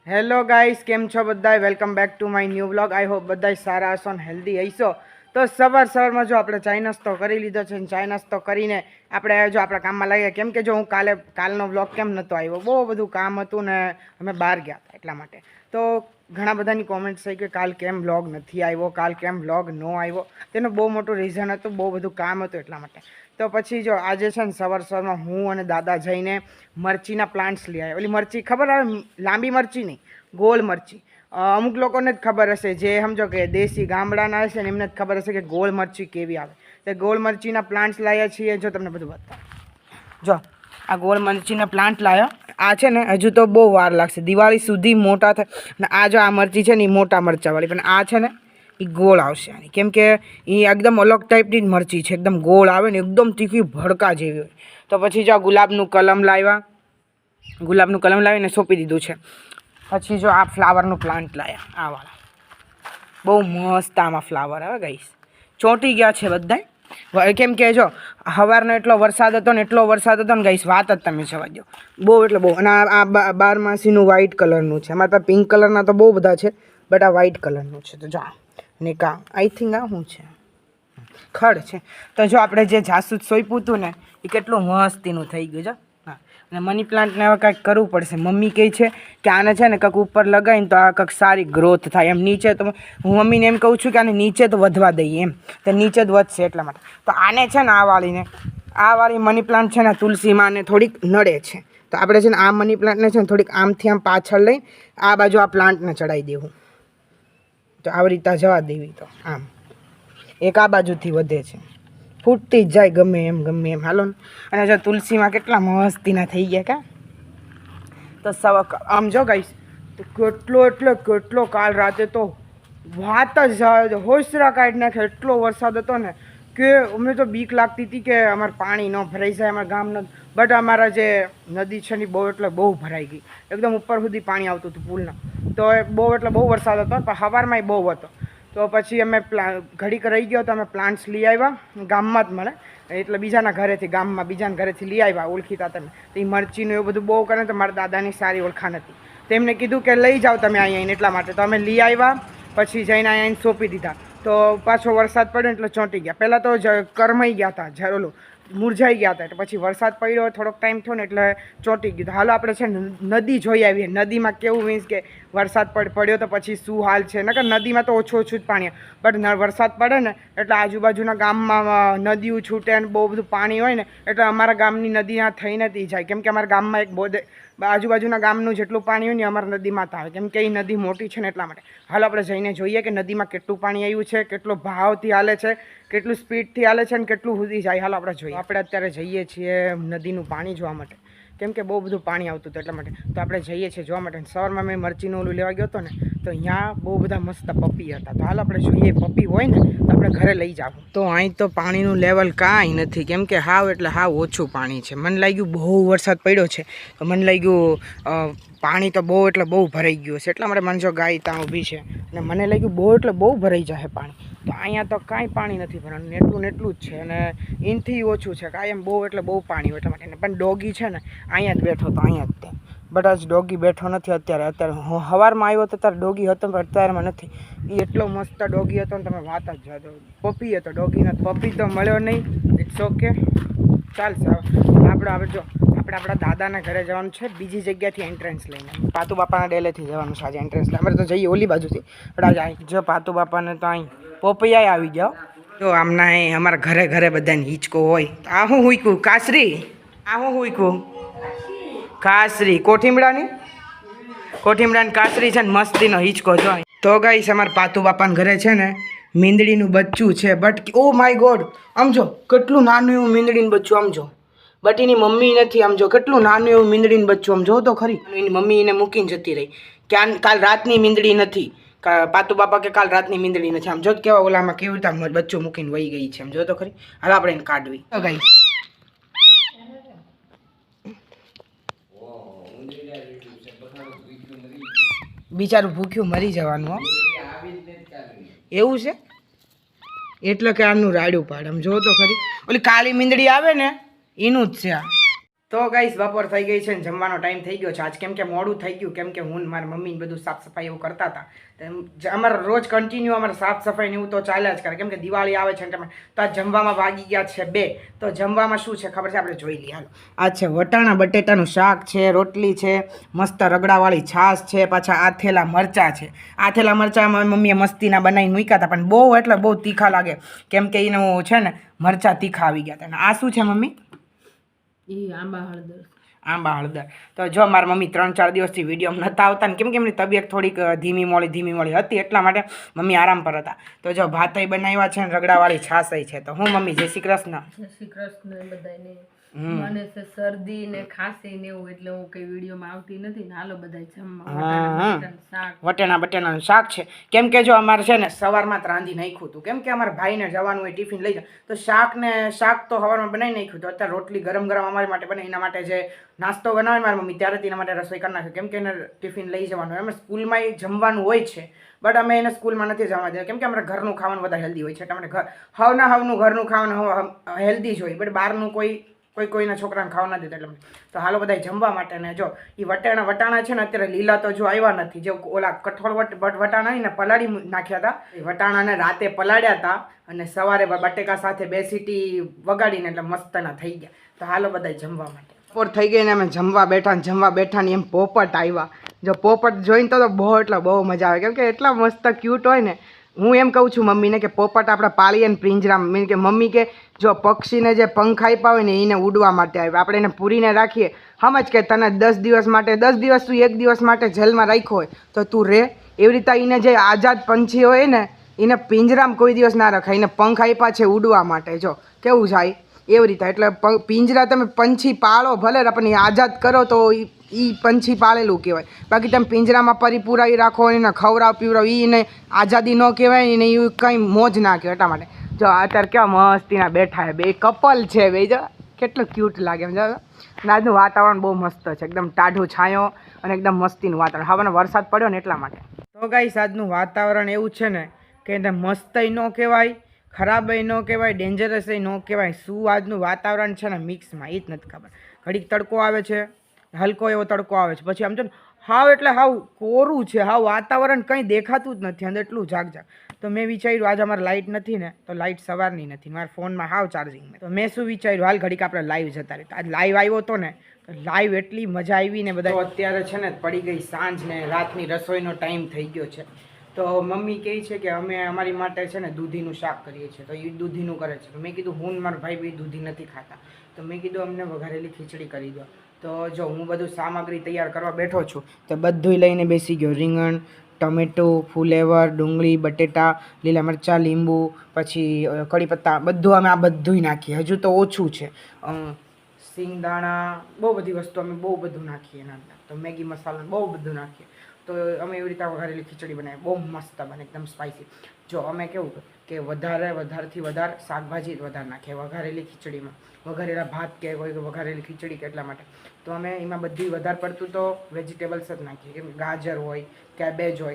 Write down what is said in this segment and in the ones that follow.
Hello guys, કેમ છો બધાય? Welcome back to my new vlog. I hope બધાય સારા હશો ને હેલ્ધી હશો. તો સવારમાં જો આપણે ચાય નાસ્તો કરી લીધો છે ને ચાય નાસ્તો કરીને આપણે જો આપણા કામમાં લાગ્યા. કેમ કે જો હું કાલનો વ્લોગ કેમ નહોતો આવ્યો, બહુ બધું કામ હતું ને અમે બહાર ગયા હતા એટલા માટે. તો ઘણા બધાની કોમેન્ટ્સ થઈ કે કાલ કેમ વ્લોગ નથી આવ્યો, કાલ કેમ વ્લોગ ન આવ્યો. તેનું બહુ મોટું રીઝન હતું, બહુ બધું કામ હતું એટલા માટે. તો પછી જો આજે છે ને સવારમાં હું અને દાદા જઈને મરચીના પ્લાન્ટ્સ લઈ આવ્યા. ઓલી મરચી ખબર આવે, લાંબી મરચી નહીં, ગોળ મરચી. અમુક લોકોને જ ખબર હશે, જે સમજો કે દેશી ગામડાના હશે ને એમને જ ખબર હશે કે ગોળ મરચી કેવી આવે. તો ગોળ મરચીના પ્લાન્ટ્સ લાવ્યા છીએ. જો તમને બધું બતાવો, જો આ ગોળ મરચીના પ્લાન્ટ લાવ્યા. આ છે ને હજુ તો બહુ વાર લાગશે, દિવાળી સુધી મોટા થાય. ને આ જો આ મરચી છે ને એ મોટા મરચાંવાળી, પણ આ છે ને એ ગોળ આવશે આની. કેમ કે એ એકદમ અલગ ટાઈપની જ મરચી છે, એકદમ ગોળ આવે ને એકદમ તીખી ભડકા જેવી હોય. તો પછી જો ગુલાબનું કલમ લાવ્યા, ગુલાબનું કલમ લાવીને સોંપી દીધું છે. પછી જો આ ફ્લાવરનું પ્લાન્ટ લાવ્યા, આ વાળા બહુ મસ્ત આમાં ફ્લાવર આવે ગાઈસ. ચોંટી ગયા છે બધાય. કેમ કે જો સવારનો એટલો વરસાદ હતો ને ગાઈસ, વાત જ તમે જવા દો. બહુ એટલે બહુ. અને આ બારમાસીનું વ્હાઇટ કલરનું છે. અમારા પાસે પિંક કલરના તો બહુ બધા છે, બટ આ વ્હાઇટ કલરનું છે. તો જો ને આઈ થિંક આ શું છે, ખડ છે. તો જો આપણે જે જાસૂદ સોંપ્યું હતું ને એ કેટલું મસ્તીનું થઈ ગયું છે. હા, અને મની પ્લાન્ટને હવે કાંઈક કરવું પડશે. મમ્મી કહે છે કે આને છે ને કંઈક ઉપર લગાવીને તો આ કંઈક સારી ગ્રોથ થાય. એમ નીચે તો હું મમ્મીને એમ કહું છું કે આને નીચે તો વધવા દઈએ, એમ તો નીચે જ વધશે એટલા માટે. તો આને છે ને આ વાળી મની પ્લાન્ટ છે ને તુલસીમાં આને થોડીક નડે છે. તો આપણે છે ને આ મની પ્લાન્ટને છે ને થોડીક આમથી આમ પાછળ લઈ આ બાજુ આ પ્લાન્ટને ચડાવી દેવું. તો આવી રીતે જવા દેવી. તો આમ એક આ બાજુથી વધે છે, ફૂટતી જ જાય ગમે એમ હાલો ને. અને જો તુલસીમાં કેટલા મસ્તીના થઈ ગયા કા. તો આમ જો ગાઈશ, તો કેટલો કાલ રાતે તો વાત જ જાય, હોશરા કાઢી નાખે. એટલો વરસાદ હતો ને કે અમને તો બીક લાગતી હતી કે અમારે પાણી ન ભરાઈ જાય અમારા ગામનો. બટ અમારા જે નદી છે ને બહુ ભરાઈ ગઈ, એકદમ ઉપર સુધી પાણી આવતું હતું પુલના. તો એ બહુ વરસાદ હતો, પણ સવારમાં બહુ હતો. તો પછી અમે ઘડીક રહી ગયો તો અમે પ્લાન્ટ્સ લઈ આવ્યા. ગામમાં જ મળે એટલે બીજાના ઘરેથી, બીજાના ઘરેથી લઈ આવ્યા, ઓળખીતા તમે. તો એ મરચીનું એવું બધું બહુ કરે. તો મારા દાદાની સારી ઓળખાણ હતી, તેમને કીધું કે લઈ જાઓ તમે અહીંયા એટલા માટે. તો અમે લઈ આવ્યા, પછી જઈને અહીંયા સોંપી દીધા. તો પાછો વરસાદ પડ્યો એટલે ચોંટી ગયા. પહેલાં તો કરમાઈ ગયા હતા, ઓલું મુરઝાઈ ગયા હતા. એટલે પછી વરસાદ પડ્યો, થોડોક ટાઈમ થયો ને એટલે ચોંટી ગયું. હાલો આપણે છે નદી જોઈ આવીએ. નદીમાં કેવું મીન્સ કે વરસાદ પડ્યો તો પછી શું હાલ છે. નકર નદીમાં તો ઓછું જ પાણી, બટ વરસાદ પડે ને એટલે આજુબાજુના ગામમાં નદીઓ છૂટે અને બહુ બધું પાણી હોય ને એટલે અમારા ગામની નદી થઈને જ જાય. કેમ કે અમારા ગામમાં આજુબાજુના ગામનું જેટલું પાણી હોય ને અમારા નદીમાં તો આવે. કેમ કે એ નદી મોટી છે ને એટલા માટે. હાલ આપણે જઈને જોઈએ કે નદીમાં કેટલું પાણી આવ્યું છે, કેટલો ભાવથી હાલે છે, કેટલું સ્પીડથી હાલે છે ને કેટલું સુધી જાય. હાલ આપણે જોઈએ. આપણે અત્યારે જઈએ છીએ નદીનું પાણી જોવા માટે, કેમ કે બહુ બધું પાણી આવતું હતું એટલા માટે. તો આપણે જઈએ છીએ જોવા માટે. સવારમાં મેં મરચીનું ઓલું લેવા ગયો હતો ને, તો અહીંયા બહુ બધા મસ્ત પપ્પી હતા. તો હાલ આપણે જોઈએ, પપ્પી હોય ને તો આપણે ઘરે લઈ જાવ. તો અહીં તો પાણીનું લેવલ કાંઈ નથી, કેમ કે હાવ ઓછું પાણી છે. મને લાગ્યું બહુ વરસાદ પડ્યો છે, તો મને લાગ્યું પાણી તો બહુ ભરાઈ ગયું છે. એટલા માટે મને જો ગાય ત્યાં ઊભી છે અને મને લાગ્યું બહુ ભરાઈ જશે પાણી. તો અહીંયા તો કાંઈ પાણી નથી ભરવાનું, એટલું જ છે. અને એનથી ઓછું છે, કાંઈ એમ બહુ પાણી હોય એટલા માટે. પણ ડોગી છે ને અહીંયા જ બેઠો હતો, અહીંયા જ તે. બટ આજ ડોગી બેઠો નથી અત્યારે હું સવારમાં આવ્યો તો ત્યારે ડોગી હતો, પણ અત્યારમાં નથી. એ એટલો મસ્ત ડોગી હતો ને તમે વાત જ જવા દો. પપ્પી હતો ડોગીનો, પપ્પી તો મળ્યો નહીં. ઇટ્સ ઓકે, ચાલશે. આપણે જો આપણા દાદાના ઘરે જવાનું છે, બીજી જગ્યાથી એન્ટ્રન્સ લઈને. પાતુ બાપાના ડેલેથી જવાનું છે આજે એન્ટ્રન્સ. આપણે તો જઈએ ઓલી બાજુથી, પણ આજે જો પાતુ બાપાને તો અહીં પોપૈયા આવી જાઓ. જો આમના અમારા ઘરે બધાને હિંચકો હોય. આ હું હુંકું કાસરી, આ હું હુંકું કાસરી, કોઠીમડાની કાસરી છે ને મસ્તીનો હિંચકો જો. તો ગાઈસ અમારા પાતુ બાપાના ઘરે છે ને મીંદડીનું બચ્ચું છે. બટ ઓ માય ગોડ, આમ જો કેટલું નાનું એવું મીંદડીનું બચ્ચું, આમ જો. બટ એની મમ્મી નથી, આમ જો કેટલું નાનું એવું મીંદડીનું બચ્ચું, આમ જો તો ખરી. એની મમ્મી એને મૂકીને જતી રહી. કાલ રાતની મીંદડી નથી. પાતુ બાપા કે કાલ રાતની મીંદડી નથી. આમ જો કેવા ઓલામાં કેવી રીતે બચ્ચું મૂકીને વહી ગઈ છે, આમ જો તો ખરી. હાલ આપણે એને કાઢવી. ગાઈસ બિચારું ભૂખ્યું મરી જવાનું હો, એવું છે. એટલે કે આનું રાડ્યું પાડે, આમ જો તો ખરી. ઓલી કાળી મીંદડી આવે ને એનું જ છે આ. તો ગાઈસ બપોર થઈ ગઈ છે ને જમવાનો ટાઈમ થઈ ગયો છે આજ કેમ કે મોડું થઈ ગયું કેમ કે હું ને મારી મમ્મી બધું સાફ સફાઈ એવું કરતા હતા અમારે રોજ કન્ટિન્યુ અમારે સાફ સફાઈ ને એવું તો ચાલ્યા જ કરે કેમ કે દિવાળી આવે છે ને તો આ જમવામાં વાગી ગયા છે 2 તો જમવામાં શું છે ખબર છે આપણે જોઈ લઈએ હાલો આ છે વટાણા બટેટાનું શાક છે રોટલી છે મસ્ત રગડાવાળી છાશ છે પાછા આથેલા મરચાં છે આથેલા મરચાં મારી મમ્મીએ મસ્તીના બનાવીને મૂક્યા હતા પણ બહુ એટલે બહુ તીખા લાગે કેમ કે એનું છે ને મરચાં તીખા આવી ગયા હતા અને આ શું છે મમ્મી આંબા હળદર તો જો મારી મમ્મી 3-4 દિવસથી વિડીયોમાં નહોતા આવતા ને કેમ કે એમની તબિયત થોડીક ધીમી મોડી હતી એટલા માટે મમ્મી આરામ પર હતા તો જો ભાતય બનાવ્યા છે ને રગડાવાળી છાસય છે તો હું મમ્મી જય શ્રી કૃષ્ણ બધાને મને છે શરદી ને ખાંસી ને એવું એટલે હું કઈ વિડીયોમાં આવતી નથી ને હાલો બધાય જમવા વટાણા બટેટાનું શાક છે કેમ કે જો અમારે છે ને સવારમાં જ રાંધી નાખ્યું હતું કેમ કે અમારા ભાઈને જવાનું હોય ટિફિન લઈ જાય તો શાક તો સવારમાં બનાવી નાખ્યું હતું અત્યારે રોટલી ગરમ અમારી માટે બને એના માટે જે નાસ્તો બનાવે મારી મમ્મી ત્યારે તેના માટે રસોઈ કરી નાખ્યો કેમ કે એને ટિફિન લઈ જવાનું હોય અમે સ્કૂલમાં જમવાનું હોય છે બટ અમે એને સ્કૂલમાં નથી જવા દે કેમ કે અમારે ઘરનું ખાવાનું વધારે હેલ્ધી હોય છે એટલે અમારે હવનું ઘરનું ખાવાનું હેલ્ધી જ હોય બટ બહારનું કોઈના છોકરાને ખાવા ના દેતા એટલે તો હાલો બધા જમવા માટે ને જો એ વટાણા છે ને અત્યારે લીલા તો જો આવ્યા નથી જે ઓલા કઠોળ વટાણા ને પલાળી નાખ્યા હતા એ વટાણાને રાતે પલાળ્યા હતા અને સવારે બટેકા સાથે 2 સીટી વગાડીને એટલે મસ્તના થઈ ગયા તો હાલો બધા જમવા માટે બપોર થઈ ગઈ ને અમે જમવા બેઠા ને એમ પોપટ આવ્યા જો પોપટ જોઈને તો બહુ એટલે બહુ મજા આવે કેમ કે એટલા મસ્ત ક્યુટ હોય ને હું એમ કહું છું મમ્મીને કે પોપટ આપણે પાળીએ ને પિંજરામાં મીન કે મમ્મી કે જો પક્ષીને જે પંખ આપ્યા હોય ને એને ઉડવા માટે આવે આપણે એને પૂરીને રાખીએ સમજ કે તને 10 દિવસ માટે 10 દિવસ તું 1 દિવસ માટે જેલમાં રાખ્યો હોય તો તું રે એવી રીતે એને જે આઝાદ પંછી હોય ને એને પિંજરામાં કોઈ દિવસ ના રખાય એને પંખ આપ્યા છે ઉડવા માટે જો કેવું જાય એવી રીતે એટલે પિંજરા તમે પંછી પાળો ભલે પણ એ આઝાદ કરો તો એ પંછી પાળેલું કહેવાય બાકી તમે પિંજરામાં પરિપૂરાવી રાખો એને ખવડાવ પીવડાવ એને આઝાદી ન કહેવાય ને એ કંઈ મોજ ના કહેવાય એટલા માટે જો અત્યારે કેવા મસ્તીના બેઠા બે કપલ છે બે જો કેટલું ક્યુટ લાગે એમ જો આજનું વાતાવરણ બહુ મસ્ત છે એકદમ ટાઢું છાંયો અને એકદમ મસ્તીનું વાતાવરણ હવે વરસાદ પડ્યો ને એટલા માટે તો ગાઈસ આજનું વાતાવરણ એવું છે ને કે એને મસ્તય ન કહેવાય ખરાબય ન કહેવાય ડેન્જરસય ન કહેવાય શું આજનું વાતાવરણ છે ને મિક્સમાં એ જ નથી ખબર ઘડીક તડકો આવે છે હલકો એવો તડકો આવે છે પછી આમ છે ને હાવ એટલે હાવ કોરું છે હાવ વાતાવરણ કંઈ દેખાતું જ નથી અંદર એટલું ઝાક તો મેં વિચાર્યું આજે અમારે લાઇટ નથી ને તો લાઇટ સવારની નથી મારા ફોનમાં હાવ ચાર્જિંગ તો મેં શું વિચાર્યું હાલ ઘડીક આપણે લાઈવ જતા રહીએ આજ લાઈવ આવ્યો હતો ને તો લાઈવ એટલી મજા આવી ને બધા અત્યારે છે ને પડી ગઈ સાંજ ને રાતની રસોઈનો ટાઈમ થઈ ગયો છે તો મમ્મી કહે છે કે અમે અમારી માટે છે ને દૂધીનું શાક કરીએ છીએ તો એ દૂધીનું કરે છે તો મેં કીધું હું મારા ભાઈ બી દૂધી નથી ખાતા તો મેં કીધું અમને વઘારેલી ખીચડી કરી દો તો જો હું બધું સામગ્રી તૈયાર કરવા બેઠો છું તો બધું લઈને બેસી ગયો રીંગણ ટમેટું ફુલેવર ડુંગળી બટેટા લીલા મરચાં લીંબુ પછી કઢી પત્તા બધું અમે આ બધું નાખીએ હજુ તો ઓછું છે સિંગદાણા બહુ બધી વસ્તુ અમે બહુ બધું નાખીએ એના અંદર તો મેગી મસાલા બહુ બધું નાખીએ તો અમે એવી રીતે વઘારેલી ખીચડી બનાવીએ બહુ મસ્ત બને એકદમ સ્પાઇસી જો અમે કેવું કે વધારેથી વધારે શાકભાજી વધારે નાખીએ વઘારેલી ખીચડીમાં વઘારેલા ભાત કે કોઈ વઘારેલી ખીચડી કે એટલા માટે તો અમે એમાં બધી વધારે પડતું તો વેજીટેબલ્સ જ નાખીએ કેમ ગાજર હોય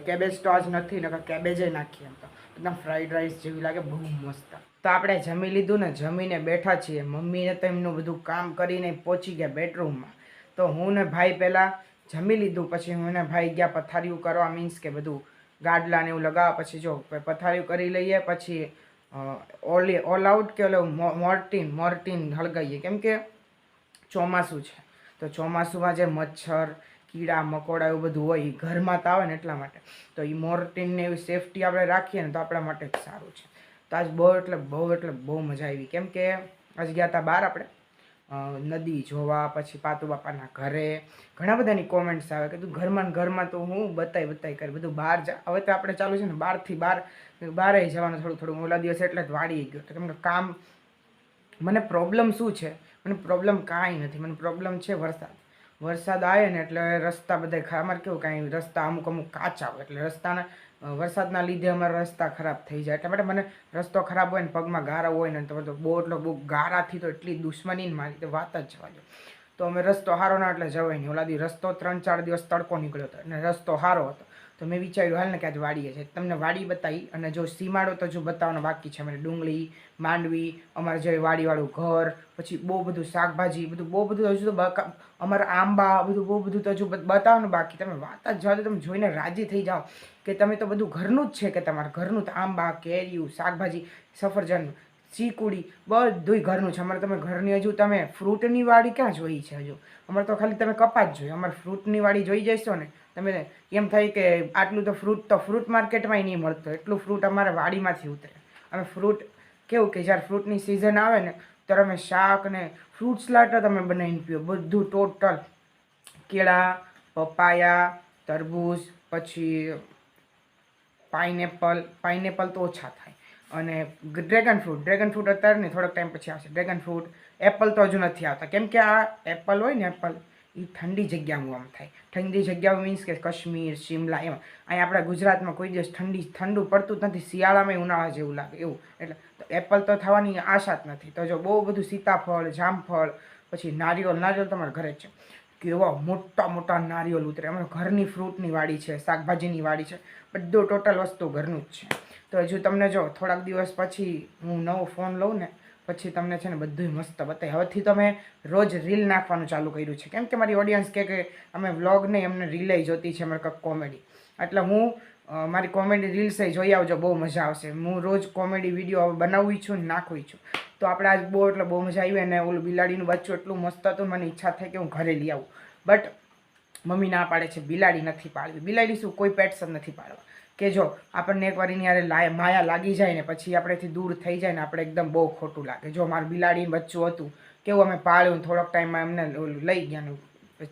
કેબેજ તો આજ નથી ને કેબેજ નાખીએ એમ તો એકદમ ફ્રાઈડ રાઈસ જેવી લાગે બહુ મસ્ત તો આપણે જમી લીધું ને જમીને બેઠા છીએ મમ્મીને તો એમનું બધું કામ કરીને પહોંચી ગયા બેડરૂમમાં તો હું ને ભાઈ પહેલાં જમી લીધું પછી હું ને ભાઈ ગયા પથારીયું કરવા મીન્સ કે બધું ગાડલા ને એવું લગાવવા પછી જો પથારીયું કરી લઈએ પછી ઓલ આઉટ કે ઓલો મોર્ટીન હળગાવીએ કેમ કે ચોમાસું છે તો ચોમાસુમાં જે મચ્છર કીડા મકોડા એવું બધું હોય એ ઘરમાં તો આવે ને એટલા માટે તો એ મોર્ટીનને એવી સેફટી આપણે રાખીએ ને તો આપણા માટે જ સારું છે તો આજ બહુ મજા આવી કેમ કે આજ ગયા હતા બહાર આપણે નદી જોવા પછી પાતુ બાપાના ઘરે ઘણા બધાની કોમેન્ટ્સ આવે કે તું ઘરમાં તો હું બતાવી કરી બધું બહાર જા હવે તો આપણે ચાલુ છે ને બહારે જવાનું થોડું ઓલા દિવસે એટલે જ વાળી ગયો તો કેમ કે કામ મને પ્રોબ્લેમ શું છે મને પ્રોબ્લેમ કાંઈ નથી મને પ્રોબ્લેમ છે વરસાદ આવે ને એટલે રસ્તા બધા અમારે કેવું કાંઈ રસ્તા અમુક કાચા હોય એટલે રસ્તાના વરસાદના લીધે અમારા રસ્તા ખરાબ થઈ જાય એટલા માટે મને રસ્તો ખરાબ હોય ને પગમાં ગારા હોય ને તો બહુ ગારાથી તો એટલી દુશ્મની મારી તો વાત જ જવા દો તો અમે રસ્તો સારો ના એટલે જવાય નહીં. ઓલા દી રસ્તો 3-4 દિવસ તડકો નીકળ્યો હતો અને રસ્તો સારો હતો, તો મેં વિચાર્યું હાલ ને કે આજ વાડીએ છે, તમને વાડી બતાવી. અને જો સીમાડો તો જો બતાવવાનો બાકી છે. અમારે ડુંગળી, માંડવી, અમારે જે વાડીવાળું ઘર, પછી બહુ બધું શાકભાજી, બધું બહુ બધું હજુ તો અમારા આંબા, બધું બહુ બધું તો હજુ બતાવવાનું બાકી. તમે વાત જ જાઓ તો તમે જોઈને રાજી થઈ જાઓ કે તમે તો બધું ઘરનું જ છે, કે તમારા ઘરનું તો આંબા, કેરીયું, શાકભાજી, સફરજન, ચીકુડી બધુંય ઘરનું છે અમારે. તમે ઘરની હજુ તમે ફ્રૂટની વાડી ક્યાં જોઈ છે? હજુ અમારે તો ખાલી તમે કપાસ જોઈએ. અમારે ફ્રૂટની વાડી જોઈ જશો ને તમે એમ થાય કે આટલું તો ફ્રૂટ માર્કેટમાંય નહીં મળતો, એટલું ફ્રૂટ અમારે વાડીમાંથી ઉતરે. અમે ફ્રૂટ કેવું કે જ્યારે ફ્રૂટની સિઝન આવે ને ત્યારે અમે શાક ને ફ્રૂટ સલાડ તમે બનાવીને પીઓ. બધું ટોટલ કેળા, પપાયા, તરબૂચ, પછી પાઇનેપલ તો ઓછા થાય, અને ડ્રેગન ફ્રૂટ અત્યારે નહીં, થોડોક ટાઈમ પછી આવશે ડ્રેગન ફ્રૂટ. એપલ તો હજુ નથી આવતા, કેમ કે આ એપલ હોય ને એપલ એ ઠંડી જગ્યામાં આમ થાય. ઠંડી જગ્યાઓ મીન્સ કે કાશ્મીર, શિમલા, એમાં અહીંયા આપણા ગુજરાતમાં કોઈ દિવસ ઠંડુ પડતું જ નથી. શિયાળામાં ઉનાળા જેવું લાગે એવું. એટલે એપલ તો થવાની આશા જ નથી. તો જો બહુ બધું સીતાફળ, જામફળ, પછી નારિયેળ તમારા ઘરે જ છે. કેવા મોટા મોટા નારિયેળ ઉતરે. અમારે ઘરની ફ્રૂટની વાડી છે, શાકભાજીની વાડી છે, બધું ટોટલ વસ્તુ ઘરનું જ છે. તો હજુ તમને જો થોડાક દિવસ પછી હું નવો ફોન લઉં ને પછી તમને છે ને બધું મસ્ત બતાવી. હવેથી તો મેં રોજ રીલ નાખવાનું ચાલુ કર્યું છે, કેમ કે મારી ઓડિયન્સ કે અમે વ્લોગ નહીં, અમને રીલે જોતી છે, અમારે કંઈક કોમેડી. એટલે હું મારી કોમેડી રીલ્સ જોઈ આવજો, બહુ મજા આવશે. હું રોજ કોમેડી વિડીયો બનાવું છું ને નાખું છું. તો આપણે આજ બહુ મજા આવી. અને ઓલું બિલાડીનું બચ્ચું એટલું મસ્ત હતું, મને ઈચ્છા થઈ કે હું ઘરે લઈ આવું, બટ મમ્મી ના પાડે છે, બિલાડી નથી પાડવી. બિલાડી શું, કોઈ પેટ્સ જ નથી પાડવા. કે જો આપણને એકવાર એની યારે માયા લાગી જાય ને પછી આપણેથી દૂર થઈ જાય ને આપણે એકદમ બહુ ખોટું લાગે. જો મારું બિલાડીનું બચ્ચું હતું, કેવું અમે પાળ્યું, થોડોક ટાઈમમાં એમને લઈ ગયા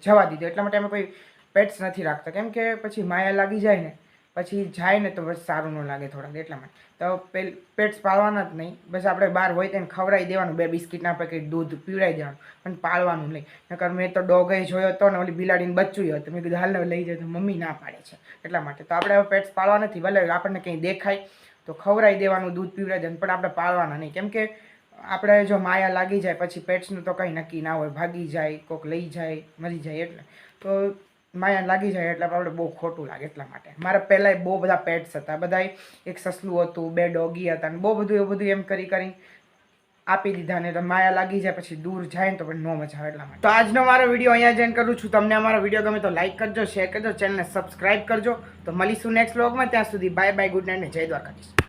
જવા દીધું. એટલા માટે અમે કોઈ પેટ્સ નથી રાખતા, કેમ કે પછી માયા લાગી જાય ને પછી જાય ને તો બસ સારું ન લાગે થોડાક. એટલા માટે તો પેટ્સ પાળવાના જ નહીં. બસ આપણે બહાર હોય તેને ખવડાવી દેવાનું, 2 બિસ્કિટના પેકેટ, દૂધ પીવડાવી દેવાનું, પણ પાળવાનું નહીં. નકર મેં તો ડોગે જોયો હતો ને ઓલી બિલાડીને બચ્ચું હતું, મેં કીધું હાલને લઈ જાય, તો મમ્મી ના પાડે છે. એટલા માટે તો આપણે હવે પેટ્સ પાળવા નથી. ભલે આપણને કંઈ દેખાય તો ખવડાવી દેવાનું, દૂધ પીવડાવી દેવાનું, પણ આપણે પાળવાના નહીં. કેમ કે આપણે જો માયા લાગી જાય પછી પેટ્સનું તો કંઈ નક્કી ના હોય, ભાગી જાય, કોઈક લઈ જાય, મરી જાય. એટલે તો માયા લાગી જાય એટલે આપણે બહુ ખોટું લાગે. એટલા માટે મારા પહેલાંય બહુ બધા પેટ્સ હતા. બધાય એક સસલું હતું, 2 ડોગી હતા, અને બહુ બધું એવું બધું એમ કરી આપી દીધા ને. તો માયા લાગી જાય પછી દૂર જાય ને તો પણ ન મજા આવે. એટલા માટે તો આજનો મારો વિડીયો અહીંયા જ એન્ડ કરું છું. તમને અમારો વિડીયો ગમે તો લાઈક કરજો, શેર કરજો, ચેનલને સબસ્ક્રાઈબ કરજો. તો મળીશું નેક્સ્ટ વ્લોગમાં. ત્યાં સુધી બાય બાય, ગુડ નાઇટ ને જય દ્વારકાધીશ.